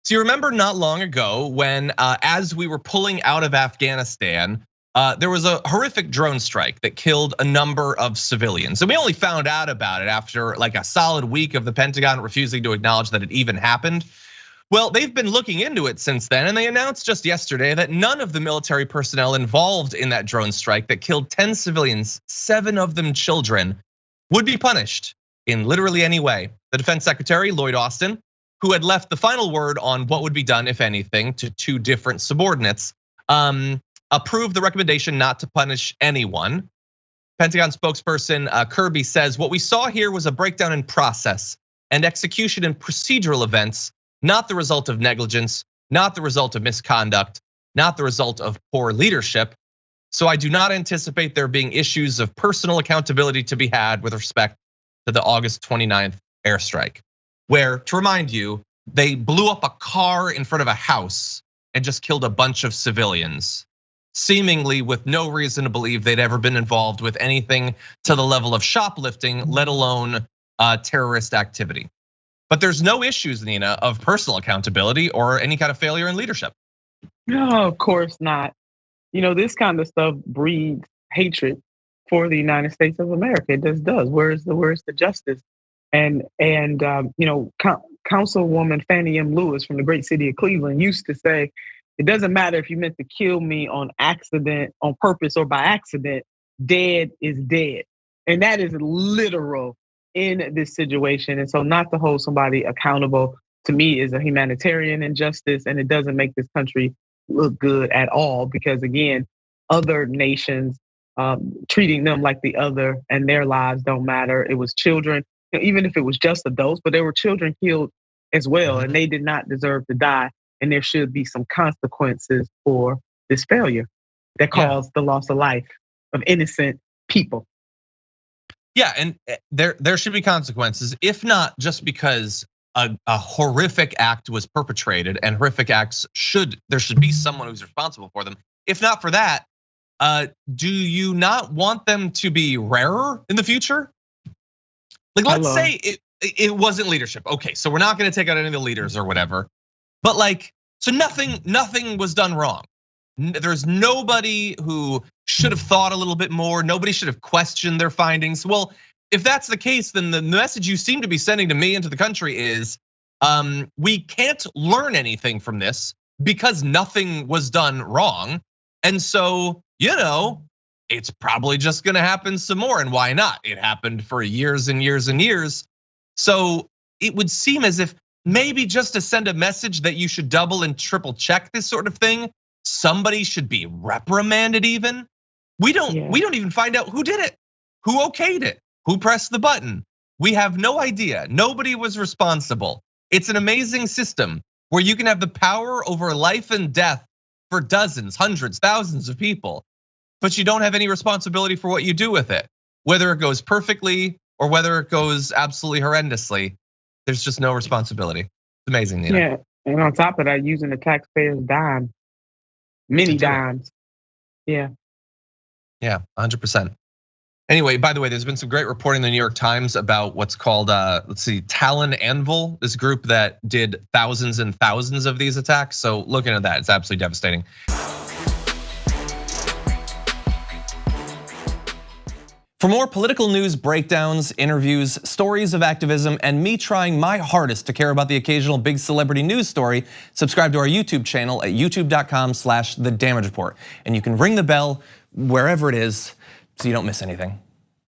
So you remember not long ago when, as we were pulling out of Afghanistan, there was a horrific drone strike that killed a number of civilians. And we only found out about it after like a solid week of the Pentagon refusing to acknowledge that it even happened. Well, they've been looking into it since then, and they announced just yesterday that none of the military personnel involved in that drone strike that killed 10 civilians, 7 of them children, would be punished in literally any way. The Defense Secretary, Lloyd Austin, who had left the final word on what would be done, if anything, to 2 different subordinates, approved the recommendation not to punish anyone. Pentagon spokesperson Kirby says, what we saw here was a breakdown in process and execution in procedural events, not the result of negligence, not the result of misconduct, not the result of poor leadership. So I do not anticipate there being issues of personal accountability to be had with respect to the August 29th airstrike, where, to remind you, they blew up a car in front of a house and just killed a bunch of civilians, seemingly with no reason to believe they'd ever been involved with anything to the level of shoplifting, let alone terrorist activity. But there's no issues, Nina, of personal accountability or any kind of failure in leadership. No, of course not. This kind of stuff breeds hatred for the United States of America. It just does. Where's the justice? And Councilwoman Fannie M. Lewis from the great city of Cleveland used to say, it doesn't matter if you meant to kill me on accident, on purpose, or by accident, dead is dead. And that is literal in this situation. And so not to hold somebody accountable, to me, is a humanitarian injustice, and it doesn't make this country look good at all, because again, other nations treating them like the other, and their lives don't matter. It was children, even if it was just adults, but there were children killed as well, and they did not deserve to die. And there should be some consequences for this failure that caused the loss of life of innocent people. Yeah, and there should be consequences, if not just because a horrific act was perpetrated, and horrific acts there should be someone who's responsible for them. If not for that, do you not want them to be rarer in the future? Like, let's say it wasn't leadership. Okay, so we're not gonna take out any of the leaders or whatever. But so nothing was done wrong. There's nobody who should have thought a little bit more. Nobody should have questioned their findings. Well, if that's the case, then the message you seem to be sending to me and to the country is, we can't learn anything from this because nothing was done wrong. And so, it's probably just gonna happen some more. And why not? It happened for years and years and years. So it would seem as if maybe just to send a message that you should double and triple check this sort of thing, somebody should be reprimanded even. We don't even find out who did it, who okayed it, who pressed the button. We have no idea. Nobody was responsible. It's an amazing system where you can have the power over life and death for dozens, hundreds, thousands of people, but you don't have any responsibility for what you do with it, whether it goes perfectly or whether it goes absolutely horrendously. There's just no responsibility. It's amazing, Nina. Yeah, and on top of that, using the taxpayers' dime, many dimes. Yeah. Yeah, 100%. Anyway, by the way, there's been some great reporting in the New York Times about what's called, Talon Anvil, this group that did thousands and thousands of these attacks. So look into that, it's absolutely devastating. For more political news breakdowns, interviews, stories of activism, and me trying my hardest to care about the occasional big celebrity news story, subscribe to our YouTube channel at youtube.com/The Damage Report. And you can ring the bell wherever it is so you don't miss anything.